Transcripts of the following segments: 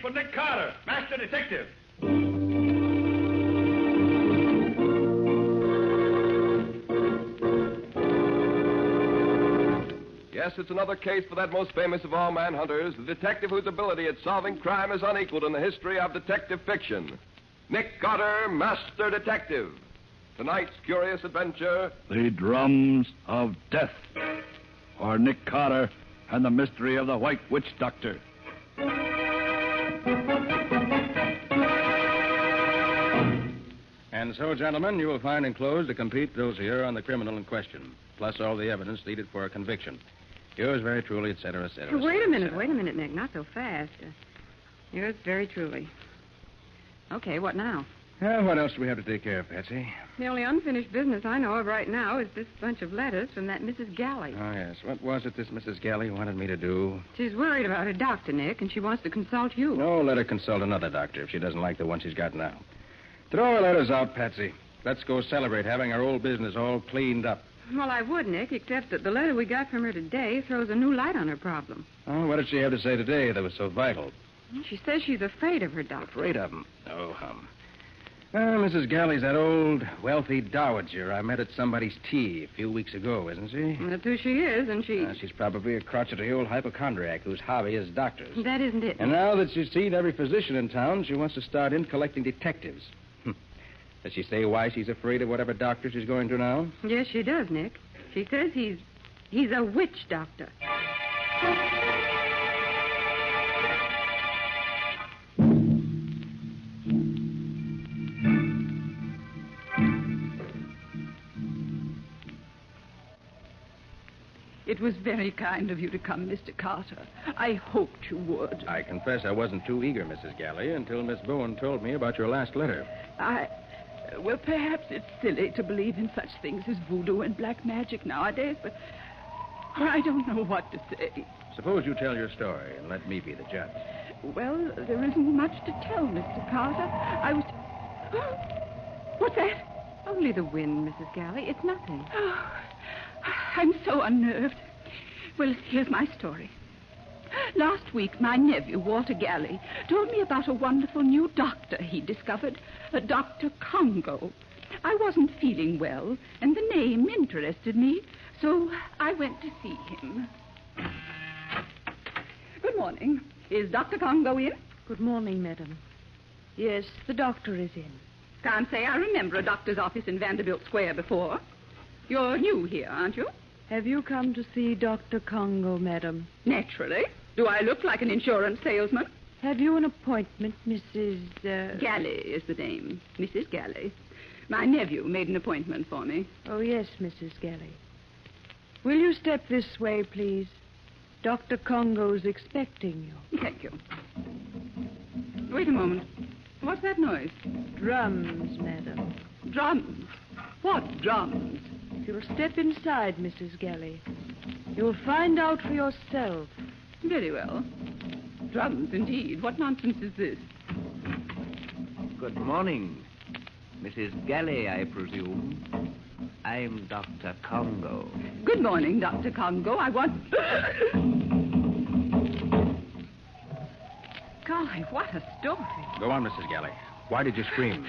for Nick Carter, Master Detective. Yes, it's another case for that most famous of all manhunters, the detective whose ability at solving crime is unequaled in the history of detective fiction. Nick Carter, Master Detective. Tonight's curious adventure... The Drums of Death. Or Nick Carter and the Mystery of the White Witch Doctor. And so, gentlemen, you will find enclosed a complete dossier on the criminal in question, plus all the evidence needed for a conviction. Yours very truly, et cetera, et cetera. Wait a minute, Nick. Not so fast. Yours very truly. Okay, what now? What else do we have to take care of, Patsy? The only unfinished business I know of right now is this bunch of letters from that Mrs. Galley. Oh, yes. What was it this Mrs. Galley wanted me to do? She's worried about her doctor, Nick, and she wants to consult you. No, let her consult another doctor if she doesn't like the one she's got now. Throw her letters out, Patsy. Let's go celebrate having our old business all cleaned up. Well, I would, Nick, except that the letter we got from her today throws a new light on her problem. Oh, what did she have to say today that was so vital? She says she's afraid of her doctor. Afraid of him? Oh, hum. Mrs. Galley's that old, wealthy dowager I met at somebody's tea a few weeks ago, isn't she? That's who she is, and she... She's probably a crotchety old hypochondriac whose hobby is doctors. That isn't it. And now that she's seen every physician in town, she wants to start in collecting detectives. Does she say why she's afraid of whatever doctor she's going to now? Yes, she does, Nick. She says he's a witch doctor. It was very kind of you to come, Mr. Carter. I hoped you would. I confess I wasn't too eager, Mrs. Galley, until Miss Bowen told me about your last letter. Well, perhaps it's silly to believe in such things as voodoo and black magic nowadays, but I don't know what to say. Suppose you tell your story and let me be the judge. Well, there isn't much to tell, Mr. Carter. What's that? Only the wind, Mrs. Galley. It's nothing. Oh, I'm so unnerved. Well, here's my story. Last week, my nephew, Walter Galley, told me about a wonderful new doctor he discovered, Dr. Congo. I wasn't feeling well, and the name interested me, so I went to see him. Good morning. Is Dr. Congo in? Good morning, madam. Yes, the doctor is in. Can't say I remember a doctor's office in Vanderbilt Square before. You're new here, aren't you? Have you come to see Dr. Congo, madam? Naturally. Do I look like an insurance salesman? Have you an appointment, Mrs. Galley is the name. Mrs. Galley. My nephew made an appointment for me. Oh, yes, Mrs. Galley. Will you step this way, please? Dr. Congo's expecting you. Thank you. Wait a moment. What's that noise? Drums, madam. Drums? What drums? If you'll step inside, Mrs. Galley, you'll find out for yourself. Very well. Drums, indeed. What nonsense is this? Good morning. Mrs. Galley, I presume. I'm Dr. Congo. Good morning, Dr. Congo. I want... Golly, what a story. Go on, Mrs. Galley. Why did you scream?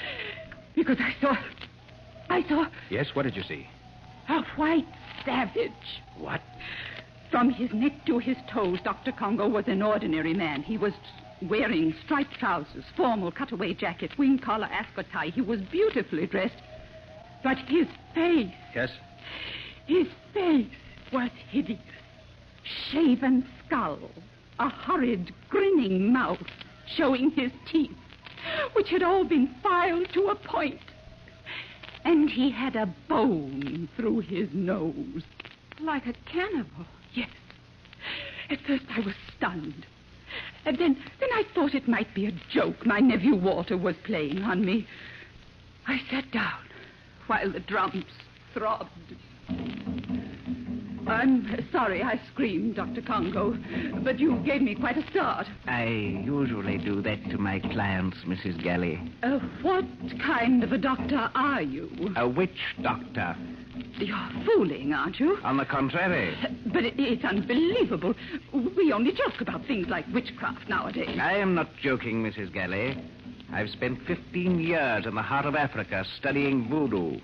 Because I saw... Yes, what did you see? A white savage. What? From his neck to his toes, Dr. Congo was an ordinary man. He was wearing striped trousers, formal cutaway jacket, wing collar ascot tie. He was beautifully dressed. But his face... Yes? His face was hideous. Shaven skull, a horrid, grinning mouth, showing his teeth, which had all been filed to a point. And he had a bone through his nose. Like a cannibal. Yes. At first I was stunned. And then I thought it might be a joke my nephew Walter was playing on me. I sat down while the drums throbbed. I'm sorry I screamed, Dr. Congo, but you gave me quite a start. I usually do that to my clients, Mrs. Galley. What kind of a doctor are you? A witch doctor. You're fooling, aren't you? On the contrary, But it's unbelievable. We only joke about things like witchcraft nowadays. I am not joking, Mrs. Galley. I've spent 15 years in the heart of Africa studying voodoo.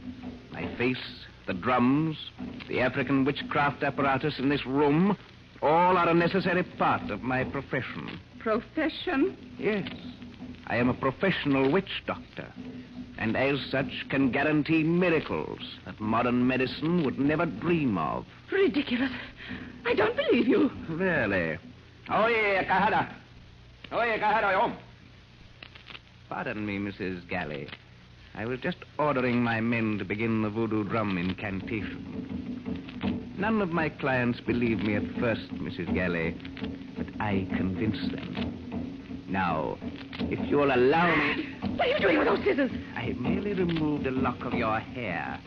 My face, the drums, the African witchcraft apparatus in this room, all are a necessary part of my profession. Profession? Yes, I am a professional witch doctor, and as such can guarantee miracles that modern medicine would never dream of. Ridiculous. I don't believe you. Really? Pardon me, Mrs. Galley. I was just ordering my men to begin the voodoo drum incantation. None of my clients believed me at first, Mrs. Galley, but I convinced them. Now, if you'll allow me... What are you doing with those scissors? I merely removed a lock of your hair.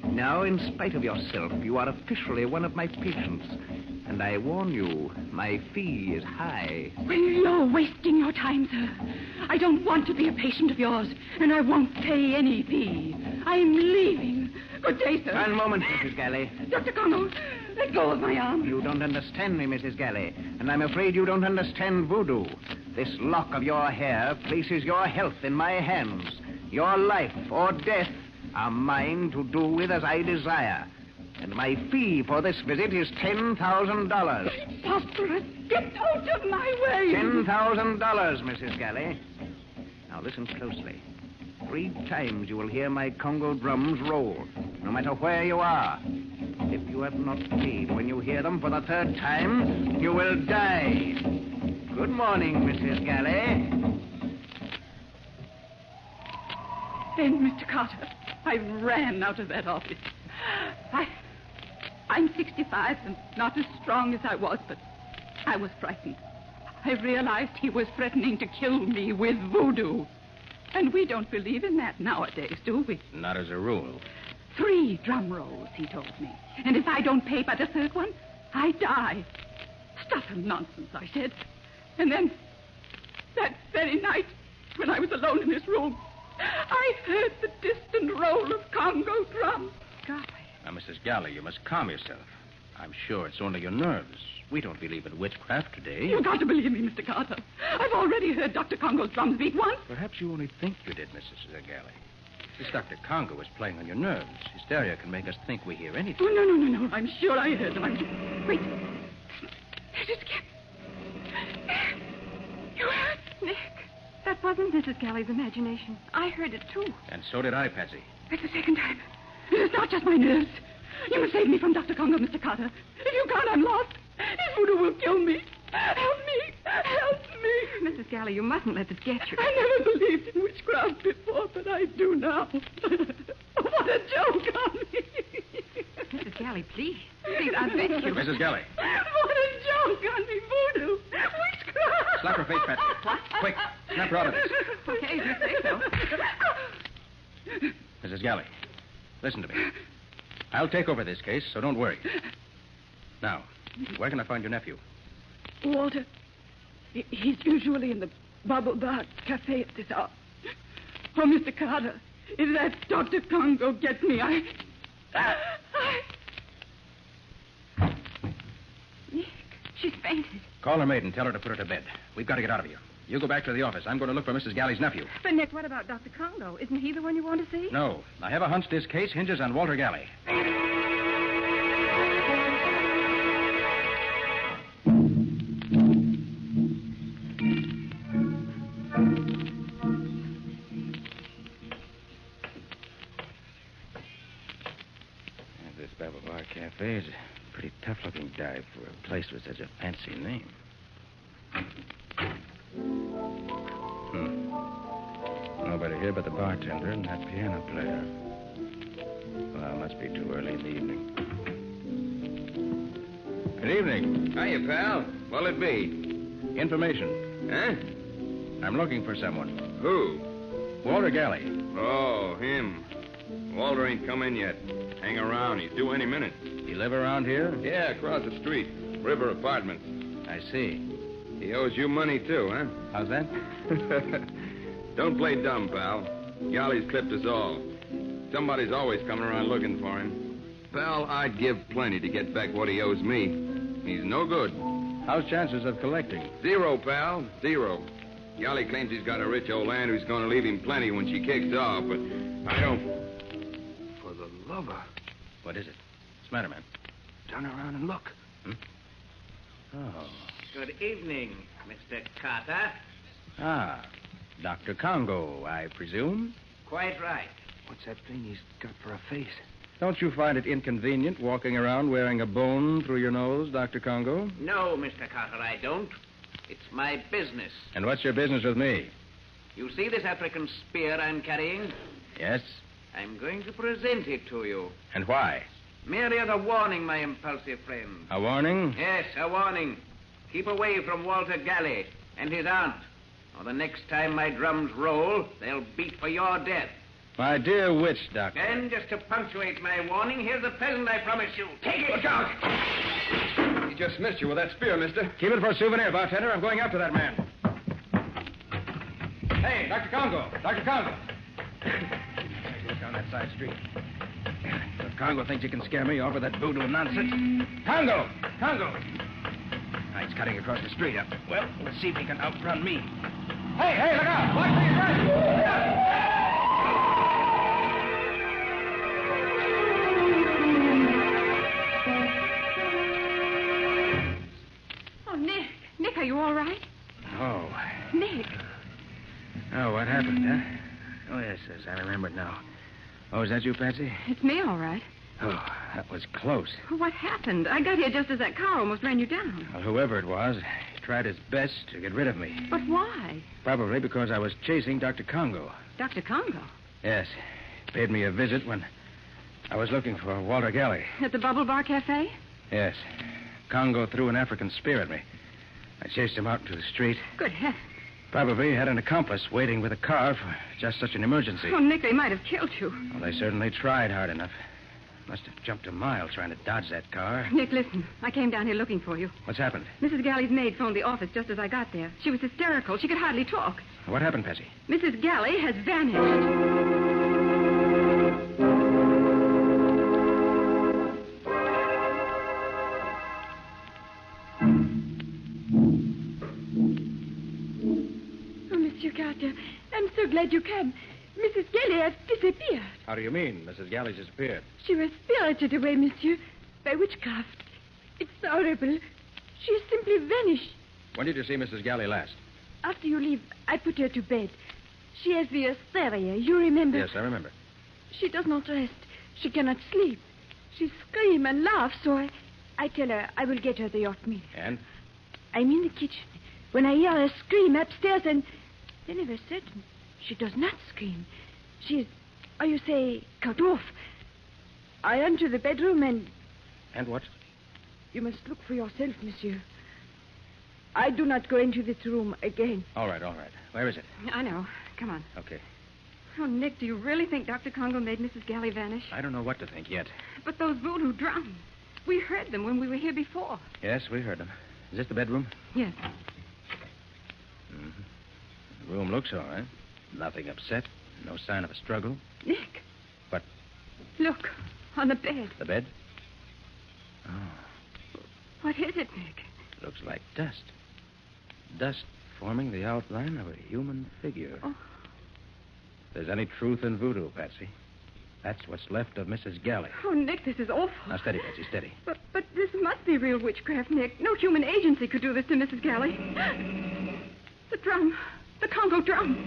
Now, in spite of yourself, you are officially one of my patients. And I warn you, my fee is high. Well, you're wasting your time, sir. I don't want to be a patient of yours, and I won't pay any fee. I'm leaving. Good day, sir. One moment, Mrs. Galley. Dr. Congo, let go of my arm. You don't understand me, Mrs. Galley, and I'm afraid you don't understand voodoo. This lock of your hair places your health in my hands. Your life or death are mine to do with as I desire. And my fee for this visit is $10,000. Preposterous. Get out of my way. $10,000, Mrs. Galley. Now listen closely. 3 times you will hear my Congo drums roll, no matter where you are. If you have not paid when you hear them for the 3rd time, you will die. Good morning, Mrs. Galley. Then, Mr. Carter, I ran out of that office. I'm 65 and not as strong as I was, but I was frightened. I realized he was threatening to kill me with voodoo. And we don't believe in that nowadays, do we? Not as a rule. 3 drum rolls, he told me. And if I don't pay by the 3rd one, I die. Stuff and nonsense, I said. And then, that very night, when I was alone in this room, I heard the distant roll of Congo drums. Golly. Now, Mrs. Galley, you must calm yourself. I'm sure it's only your nerves. We don't believe in witchcraft today. You've got to believe me, Mr. Carter. I've already heard Dr. Congo's drums beat once. Perhaps you only think you did, Mrs. Galley. This Dr. Congo is playing on your nerves. Hysteria can make us think we hear anything. Oh, no. I'm sure I heard them. Wait. There's it again. You heard? Nick, that wasn't Mrs. Galley's imagination. I heard it, too. And so did I, Patsy. That's the 2nd time. It is not just my nerves. You must save me from Dr. Congo, Mr. Carter. If you can't, I'm lost. His voodoo will kill me. Help me. Help me. Mrs. Galley, you mustn't let this get you. I never believed in witchcraft before, but I do now. What a joke on me. Mrs. Galley, please. Please, I beg you. Mrs. Galley. What a joke on me, voodoo. Witchcraft. Slap her face, Patsy. What? Quick, snap her out of this. Okay, if you say so. Mrs. Galley, listen to me. I'll take over this case, so don't worry. Now, where can I find your nephew? Walter, he's usually in the Bubble Bar Cafe at this hour. Oh, Mr. Carter, if that Dr. Congo gets me, Nick, she's fainted. Call her maid and tell her to put her to bed. We've got to get out of here. You go back to the office. I'm going to look for Mrs. Galley's nephew. But, Nick, what about Dr. Congo? Isn't he the one you want to see? No. I have a hunch this case hinges on Walter Galley. This Bubble Bar Cafe is a pretty tough-looking dive for a place with such a fancy name. Nobody here but the bartender and that piano player. Well, it must be too early in the evening. Good evening. Hiya, pal. What'll it be? Information. Huh? I'm looking for someone. Who? Walter Galley. Oh, him. Walter ain't come in yet. Hang around. He's due any minute. You live around here? Yeah, across the street. River Apartments. I see. He owes you money, too, huh? How's that? Don't play dumb, pal. Galley's clipped us all. Somebody's always coming around looking for him. pal, I'd give plenty to get back what he owes me. He's no good. How's chances of collecting? 0, pal. 0. Golly claims he's got a rich old aunt who's going to leave him plenty when she kicks off, but I don't... For the lover. What is it? What's the matter, man? Turn around and look. Oh. Good evening, Mr. Carter. Ah, Dr. Congo, I presume? Quite right. What's that thing he's got for a face? Don't you find it inconvenient walking around wearing a bone through your nose, Dr. Congo? No, Mr. Carter, I don't. It's my business. And what's your business with me? You see this African spear I'm carrying? Yes? I'm going to present it to you. And why? Merely as a warning, my impulsive friend. A warning? Yes, a warning. Keep away from Walter Galley and his aunt, or the next time my drums roll, they'll beat for your death. My dear witch, Doctor. And just to punctuate my warning, here's the present I promise you. Take it! Look out! He just missed you with that spear, mister. Keep it for a souvenir, bartender. I'm going after that man. Hey, Dr. Congo. Dr. Congo. Look down that side street. If Congo thinks he can scare me off with that voodoo nonsense. Congo! Congo! Now, he's cutting across the street up. Well, let's see if he can outrun me. Hey, look out! Watch me, right! Nick, are you all right? Oh. Nick. Oh, what happened, huh? Oh, yes, I remember it now. Oh, is that you, Patsy? It's me, all right. Oh, that was close. What happened? I got here just as that car almost ran you down. Well, whoever it was, he tried his best to get rid of me. But why? Probably because I was chasing Dr. Congo. Dr. Congo? Yes. He paid me a visit when I was looking for Walter Galley. At the Bubble Bar Cafe? Yes. Congo threw an African spear at me. I chased him out into the street. Good heavens. Probably had an accomplice waiting with a car for just such an emergency. Oh, Nick, they might have killed you. Well, they certainly tried hard enough. Must have jumped a mile trying to dodge that car. Nick, listen. I came down here looking for you. What's happened? Mrs. Galley's maid phoned the office just as I got there. She was hysterical. She could hardly talk. What happened, Patsy? Mrs. Galley has vanished. Monsieur Carter, I'm so glad you came. Mrs. Galley has disappeared. How do you mean, Mrs. Galley disappeared? She was spirited away, monsieur, by witchcraft. It's horrible. She has simply vanished. When did you see Mrs. Galley last? After you leave, I put her to bed. She has the hysteria, you remember? Yes, I remember. She does not rest. She cannot sleep. She screams and laughs, so I tell her I will get her the hot meal. And? I'm in the kitchen. When I hear her scream upstairs, and then of a sudden, she does not scream. She is, how you say, cut off. I enter the bedroom and... And what? You must look for yourself, monsieur. I do not go into this room again. All right. Where is it? I know. Come on. Okay. Oh, Nick, do you really think Dr. Congo made Mrs. Galley vanish? I don't know what to think yet. But those voodoo drums. We heard them when we were here before. Yes, we heard them. Is this the bedroom? Yes. Mm-hmm. The room looks all right. Nothing upset. No sign of a struggle. Nick. What? Look, on the bed. The bed? Oh. What is it, Nick? Looks like dust. Dust forming the outline of a human figure. Oh. If there's any truth in voodoo, Patsy, that's what's left of Mrs. Galley. Oh, Nick, this is awful. Now, steady, Patsy, steady. But this must be real witchcraft, Nick. No human agency could do this to Mrs. Galley. The drum. The Congo drum.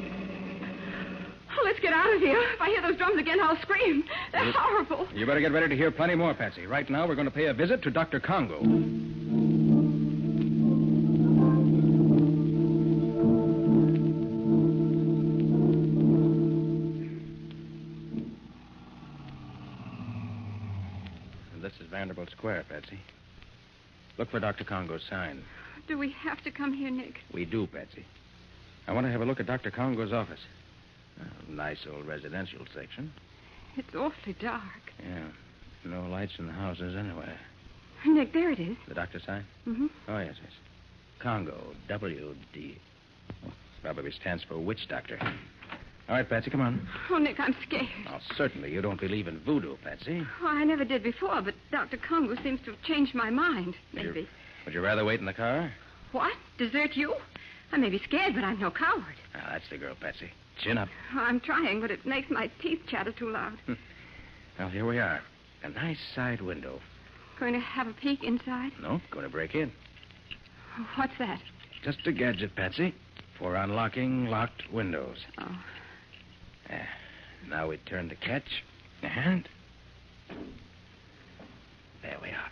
Oh, let's get out of here. If I hear those drums again, I'll scream. They're horrible. You better get ready to hear plenty more, Patsy. Right now, we're going to pay a visit to Dr. Congo. This is Vanderbilt Square, Patsy. Look for Dr. Congo's sign. Do we have to come here, Nick? We do, Patsy. I want to have a look at Dr. Congo's office. Nice old residential section. It's awfully dark. Yeah. No lights in the houses anyway. Nick, there it is. The doctor's sign? Mm-hmm. Oh, yes. Congo, W.D. Probably stands for witch doctor. All right, Patsy, come on. Oh, Nick, I'm scared. Oh, certainly you don't believe in voodoo, Patsy. Oh, I never did before, but Dr. Congo seems to have changed my mind. Maybe. Would you rather wait in the car? What? Desert you? I may be scared, but I'm no coward. Ah, that's the girl, Patsy. Chin up. Oh, I'm trying, but it makes my teeth chatter too loud. Well, here we are. A nice side window. Going to have a peek inside? No, going to break in. What's that? Just a gadget, Patsy, for unlocking locked windows. Oh. Now we turn the catch, and there we are.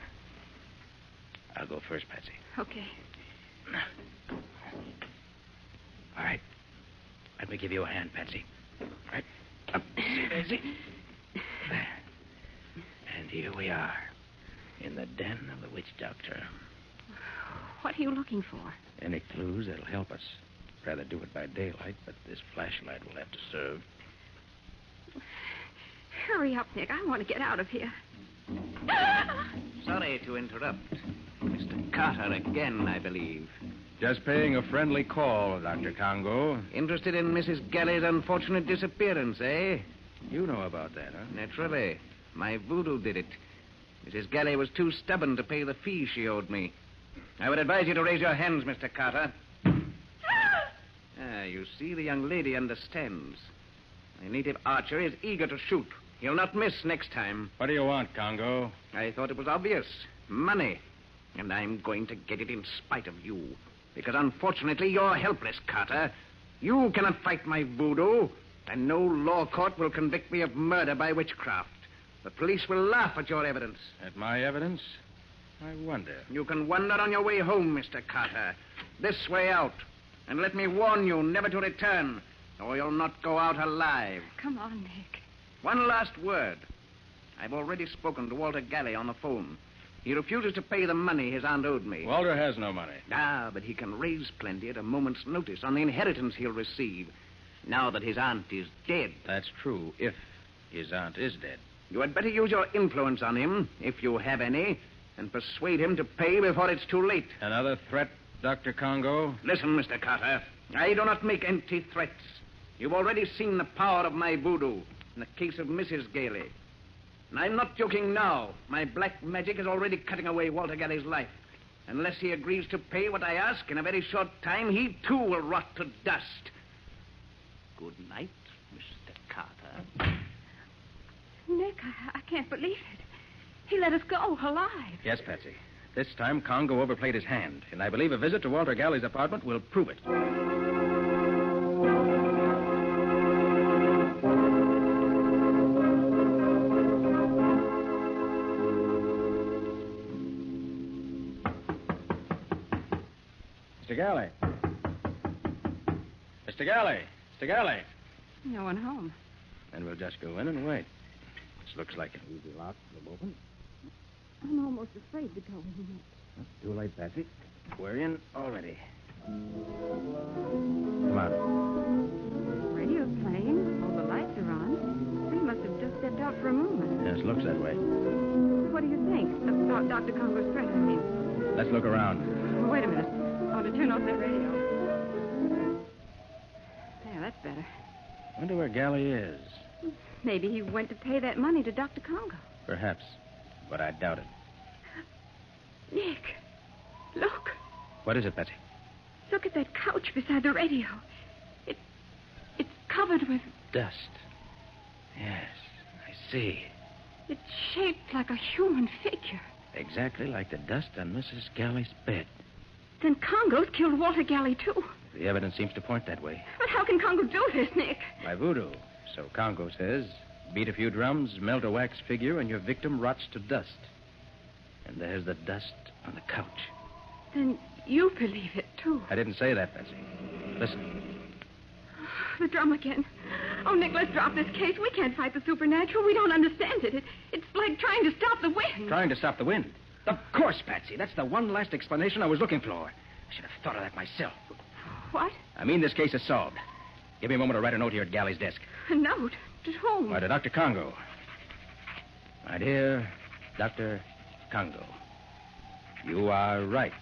I'll go first, Patsy. Okay. All right. Let me give you a hand, Patsy. All right. Up, easy. There. And here we are, in the den of the witch doctor. What are you looking for? Any clues that'll help us. Rather do it by daylight, but this flashlight will have to serve. Hurry up, Nick. I want to get out of here. Sorry to interrupt. Mr. Carter again, I believe. Just paying a friendly call, Dr. Congo. Interested in Mrs. Galley's unfortunate disappearance, eh? You know about that, huh? Naturally. My voodoo did it. Mrs. Galley was too stubborn to pay the fee she owed me. I would advise you to raise your hands, Mr. Carter. You see, the young lady understands. My native archer is eager to shoot. He'll not miss next time. What do you want, Congo? I thought it was obvious. Money. And I'm going to get it in spite of you. Because unfortunately, you're helpless, Carter. You cannot fight my voodoo, and no law court will convict me of murder by witchcraft. The police will laugh at your evidence. At my evidence? I wonder. You can wander on your way home, Mr. Carter. This way out. And let me warn you never to return, or you'll not go out alive. Come on, Nick. One last word. I've already spoken to Walter Galley on the phone. He refuses to pay the money his aunt owed me. Walter has no money. Ah, but he can raise plenty at a moment's notice on the inheritance he'll receive, now that his aunt is dead. That's true, if his aunt is dead. You had better use your influence on him, if you have any, and persuade him to pay before it's too late. Another threat, Dr. Congo? Listen, Mr. Carter. I do not make empty threats. You've already seen the power of my voodoo in the case of Mrs. Galley. And I'm not joking now. My black magic is already cutting away Walter Galley's life. Unless he agrees to pay what I ask, in a very short time, he too will rot to dust. Good night, Mr. Carter. Nick, I can't believe it. He let us go alive. Yes, Patsy. This time, Congo overplayed his hand, and I believe a visit to Walter Galley's apartment will prove it. Mr. Galley. Mr. Galley. Mr. Galley. No one home. Then we'll just go in and wait. This looks like an easy lock to open. I'm almost afraid to go in yet. Too late, Patsy. We're in already. Come on. Radio's playing. All the lights are on. We must have just stepped out for a moment. Yes, looks that way. What do you think? About Dr. Congo's threat, I mean. Let's look around. Wait a minute. I want to turn off that radio. There, that's better. Wonder where Galley is. Maybe he went to pay that money to Dr. Congo. Perhaps, but I doubt it. Nick, look. What is it, Patsy? Look at that couch beside the radio. It's covered with... Dust. Yes, I see. It's shaped like a human figure. Exactly like the dust on Mrs. Galley's bed. Then Congo's killed Walter Galley, too. The evidence seems to point that way. But how can Congo do this, Nick? By voodoo, so Congo says. Beat a few drums, melt a wax figure, and your victim rots to dust. And there's the dust on the couch. Then you believe it, too. I didn't say that, Patsy. Listen. The drum again. Oh, Nick, let's drop this case. We can't fight the supernatural. We don't understand it. It's like trying to stop the wind. Trying to stop the wind? Of course, Patsy. That's the one last explanation I was looking for. I should have thought of that myself. What? I mean, this case is solved. Give me a moment to write a note here at Galley's desk. A note? To whom? Why, to Dr. Congo. My dear Dr. Congo, you are right.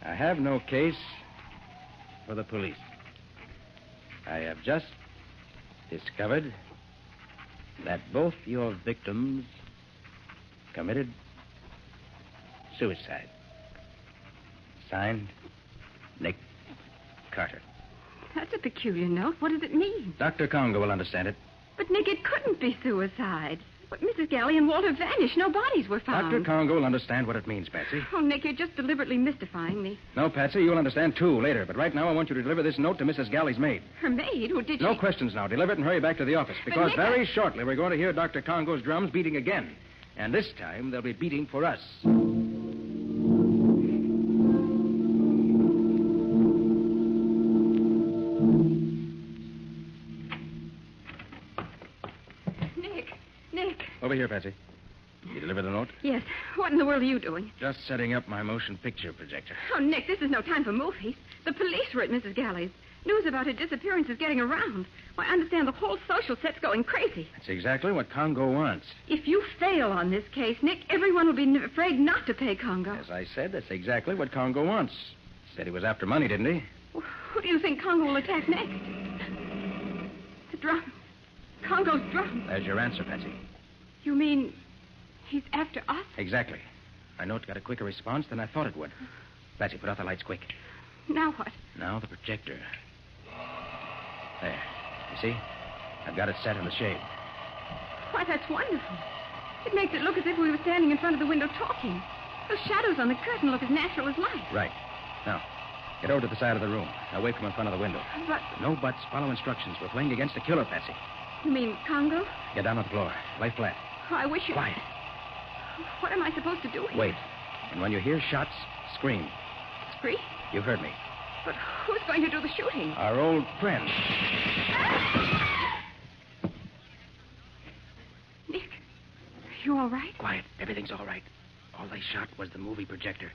I have no case for the police. I have just discovered that both your victims committed suicide. Signed, Nick Carter. That's a peculiar note. What does it mean? Dr. Congo will understand it. But, Nick, it couldn't be suicide. But Mrs. Galley and Walter vanished. No bodies were found. Dr. Congo will understand what it means, Patsy. Oh, Nick, you're just deliberately mystifying me. No, Patsy, you'll understand, too, later. But right now, I want you to deliver this note to Mrs. Galley's maid. Her maid? Who did she... No questions now. Deliver it and hurry back to the office. Because Nick, very shortly, we're going to hear Dr. Congo's drums beating again. And this time, they'll be beating for us. Nick. Over here, Patsy. You delivered the note? Yes. What in the world are you doing? Just setting up my motion picture projector. Oh, Nick, this is no time for movies. The police were at Mrs. Galley's. News about her disappearance is getting around. Why, I understand the whole social set's going crazy. That's exactly what Congo wants. If you fail on this case, Nick, everyone will be afraid not to pay Congo. As I said, that's exactly what Congo wants. Said he was after money, didn't he? Well, who do you think Congo will attack next? The drum. Congo's drum. There's your answer, Patsy. You mean he's after us? Exactly. Our note got a quicker response than I thought it would. Patsy, put out the lights quick. Now what? Now the projector. There. You see? I've got it set in the shade. Why, that's wonderful. It makes it look as if we were standing in front of the window talking. Those shadows on the curtain look as natural as light. Right. Now, get over to the side of the room, away from in front of the window. But... No buts. Follow instructions. We're playing against a killer, Patsy. You mean Congo? Get down on the floor. Lay flat. Oh, I wish you... Quiet. What am I supposed to do here? Wait. And when you hear shots, scream. Scream? You heard me. But who's going to do the shooting? Our old friend. Nick, are you all right? Quiet. Everything's all right. All they shot was the movie projector.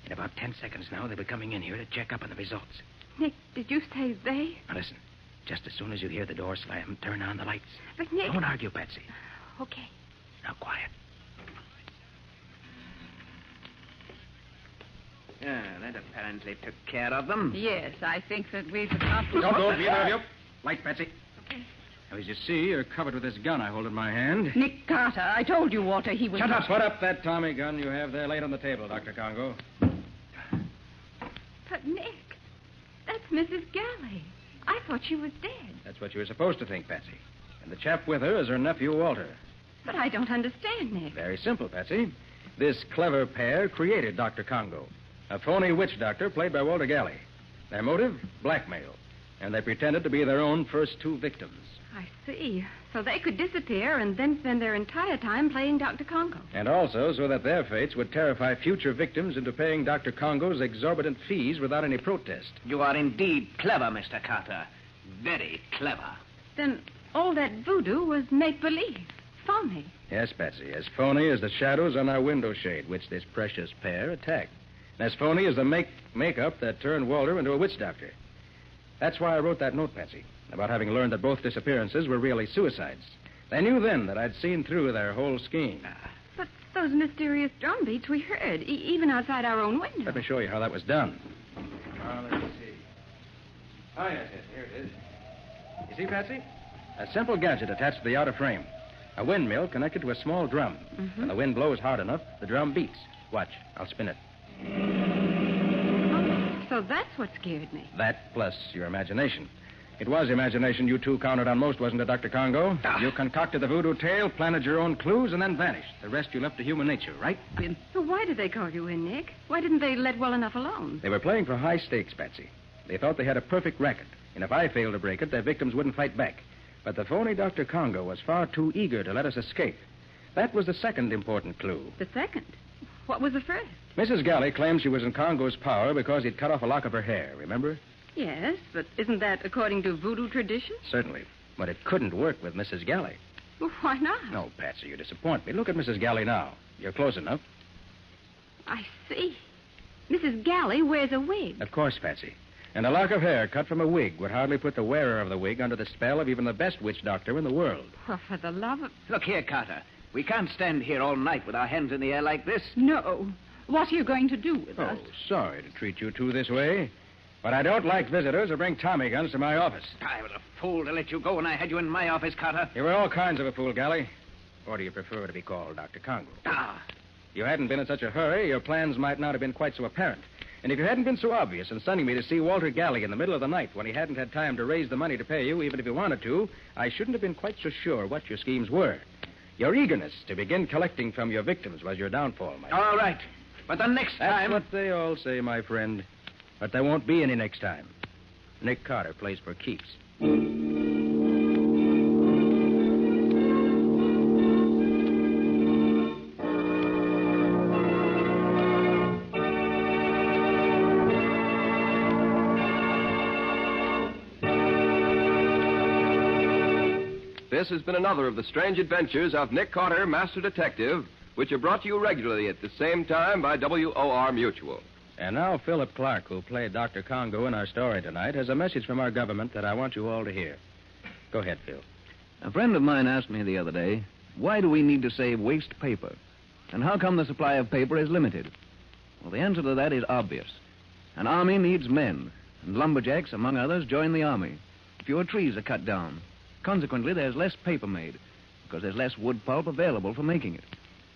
In about 10 seconds now, they'll be coming in here to check up on the results. Nick, did you say they? Now listen. Just as soon as you hear the door slam, turn on the lights. But, Nick... Don't argue, Patsy. Okay. Now, quiet. Yeah, that apparently took care of them. Yes, I think that we've accomplished... Don't move, either of you. Light, Patsy. Okay. Now, as you see, you're covered with this gun I hold in my hand. Nick Carter, I told you, Walter, he was... Shut up. Put up that Tommy gun you have there laid on the table, Dr. Congo. But, Nick, that's Mrs. Galley. I thought she was dead. That's what you were supposed to think, Patsy. And the chap with her is her nephew, Walter. But I don't understand, Nick. Very simple, Patsy. This clever pair created Dr. Congo, a phony witch doctor played by Walter Galley. Their motive? Blackmail. And they pretended to be their own first two victims. I see. So they could disappear and then spend their entire time playing Dr. Congo. And also so that their fates would terrify future victims into paying Dr. Congo's exorbitant fees without any protest. You are indeed clever, Mr. Carter. Very clever. Then all that voodoo was make-believe. Phony. Yes, Patsy. As phony as the shadows on our window shade, which this precious pair attacked. And as phony as the makeup that turned Walter into a witch doctor. That's why I wrote that note, Patsy, about having learned that both disappearances were really suicides. They knew then that I'd seen through their whole scheme. But those mysterious drum beats we heard, even outside our own window. Let me show you how that was done. Let's see. Oh, yes, here it is. You see, Patsy? A simple gadget attached to the outer frame. A windmill connected to a small drum. Mm-hmm. When the wind blows hard enough, the drum beats. Watch, I'll spin it. Oh, so that's what scared me. That plus your imagination. It was imagination you two counted on most, wasn't it, Dr. Congo? You concocted the voodoo tale, planted your own clues, and then vanished. The rest you left to human nature, right? So why did they call you in, Nick? Why didn't they let well enough alone? They were playing for high stakes, Patsy. They thought they had a perfect racket, and if I failed to break it, their victims wouldn't fight back. But the phony Dr. Congo was far too eager to let us escape. That was the second important clue. The second? What was the first? Mrs. Galley claimed she was in Congo's power because he'd cut off a lock of her hair, remember? Yes, but isn't that according to voodoo tradition? Certainly. But it couldn't work with Mrs. Galley. Well, why not? No, Patsy, you disappoint me. Look at Mrs. Galley now. You're close enough. I see. Mrs. Galley wears a wig. Of course, Patsy. And a lock of hair cut from a wig would hardly put the wearer of the wig under the spell of even the best witch doctor in the world. Well, for the love of... Look here, Carter. We can't stand here all night with our hands in the air like this. No. What are you going to do with us? Oh, sorry to treat you two this way. But I don't like visitors who bring Tommy guns to my office. I was a fool to let you go when I had you in my office, Carter. You were all kinds of a fool, Galley. Or do you prefer to be called Dr. Congo? Ah, If you hadn't been in such a hurry, your plans might not have been quite so apparent. And if you hadn't been so obvious in sending me to see Walter Galley in the middle of the night when he hadn't had time to raise the money to pay you, even if he wanted to, I shouldn't have been quite so sure what your schemes were. Your eagerness to begin collecting from your victims was your downfall, my friend. all right. But the next That's time... what they all say, my friend. But there won't be any next time. Nick Carter plays for keeps. This has been another of the strange adventures of Nick Carter, Master Detective, which are brought to you regularly at the same time by WOR Mutual. And now Philip Clark, who played Dr. Congo in our story tonight, has a message from our government that I want you all to hear. Go ahead, Phil. A friend of mine asked me the other day, why do we need to save waste paper? And how come the supply of paper is limited? Well, the answer to that is obvious. An army needs men, and lumberjacks, among others, join the army. Fewer trees are cut down. Consequently, there's less paper made, because there's less wood pulp available for making it.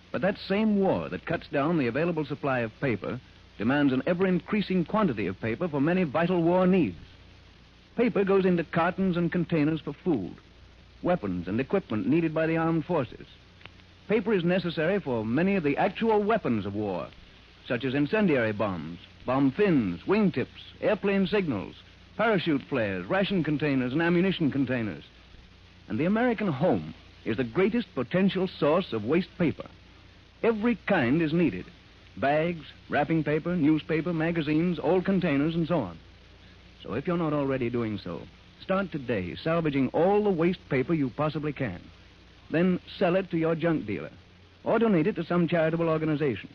But that same war that cuts down the available supply of paper demands an ever-increasing quantity of paper for many vital war needs. Paper goes into cartons and containers for food, weapons and equipment needed by the armed forces. Paper is necessary for many of the actual weapons of war, such as incendiary bombs, bomb fins, wingtips, airplane signals, parachute flares, ration containers, and ammunition containers. And the American home is the greatest potential source of waste paper. Every kind is needed. Bags, wrapping paper, newspaper, magazines, old containers, and so on. So if you're not already doing so, start today salvaging all the waste paper you possibly can. Then sell it to your junk dealer or donate it to some charitable organization.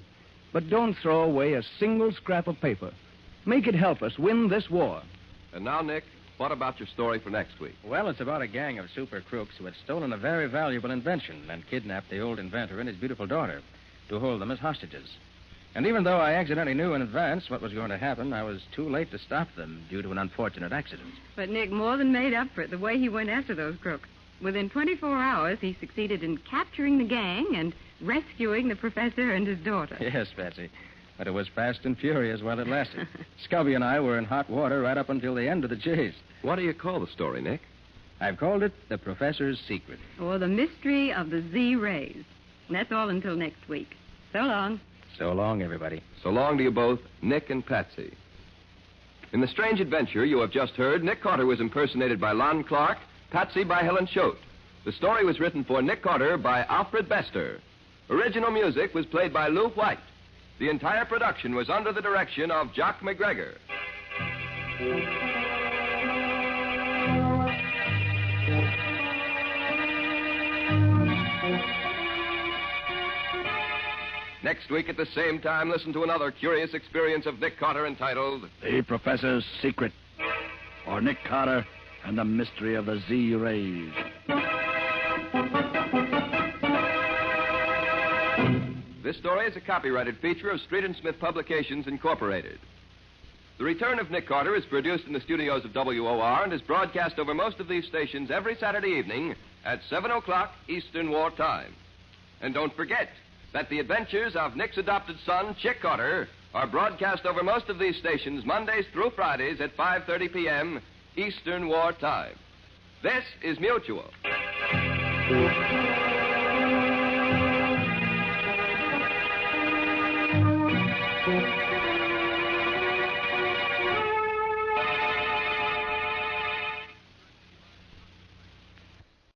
But don't throw away a single scrap of paper. Make it help us win this war. And now, Nick, what about your story for next week? Well, it's about a gang of super crooks who had stolen a very valuable invention and kidnapped the old inventor and his beautiful daughter to hold them as hostages. And even though I accidentally knew in advance what was going to happen, I was too late to stop them due to an unfortunate accident. But Nick more than made up for it the way he went after those crooks. Within 24 hours, he succeeded in capturing the gang and rescuing the professor and his daughter. Yes, Patsy. But it was fast and furious while it lasted. Scubby and I were in hot water right up until the end of the chase. What do you call the story, Nick? I've called it The Professor's Secret. Or the mystery of the Z-rays. And that's all until next week. So long. So long, everybody. So long to you both, Nick and Patsy. In the strange adventure you have just heard, Nick Carter was impersonated by Lon Clark, Patsy by Helen Choate. The story was written for Nick Carter by Alfred Bester. Original music was played by Lou White. The entire production was under the direction of Jock McGregor. Next week at the same time, listen to another curious experience of Nick Carter entitled The Professor's Secret, or Nick Carter and the Mystery of the Z-Rays. This story is a copyrighted feature of Street & Smith Publications, Incorporated. The Return of Nick Carter is produced in the studios of WOR and is broadcast over most of these stations every Saturday evening at 7 o'clock Eastern War Time. And don't forget that the adventures of Nick's adopted son, Chick Carter, are broadcast over most of these stations Mondays through Fridays at 5:30 p.m. Eastern War Time. This is Mutual. Thank you.